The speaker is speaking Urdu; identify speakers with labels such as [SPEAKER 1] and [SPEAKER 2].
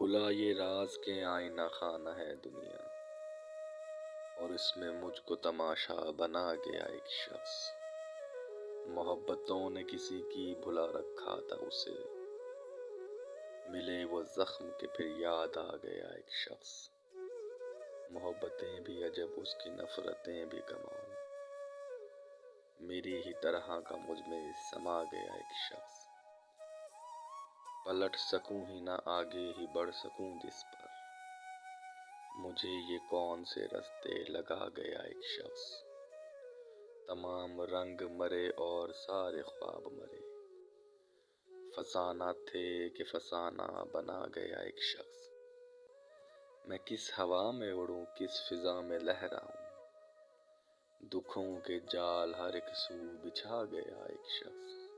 [SPEAKER 1] کھلا یہ راز کے آئینہ خانہ ہے دنیا، اور اس میں مجھ کو تماشا بنا گیا ایک شخص۔ محبتوں نے کسی کی بھلا رکھا تھا اسے، ملے وہ زخم کہ پھر یاد آ گیا ایک شخص۔ محبتیں بھی عجب اس کی نفرتیں بھی کمال، میری ہی طرح کا مجھ میں سما گیا ایک شخص۔ پلٹ سکوں ہی نہ آگے ہی بڑھ سکوں جس پر، مجھے یہ کون سے رستے لگا گیا ایک شخص۔ تمام رنگ مرے اور سارے خواب مرے، فسانہ تھے کہ فسانہ بنا گیا ایک شخص۔ میں کس ہوا میں اڑوں کس فضا میں لہراؤں، دکھوں کے جال ہر ایک سو بچھا گیا ایک شخص۔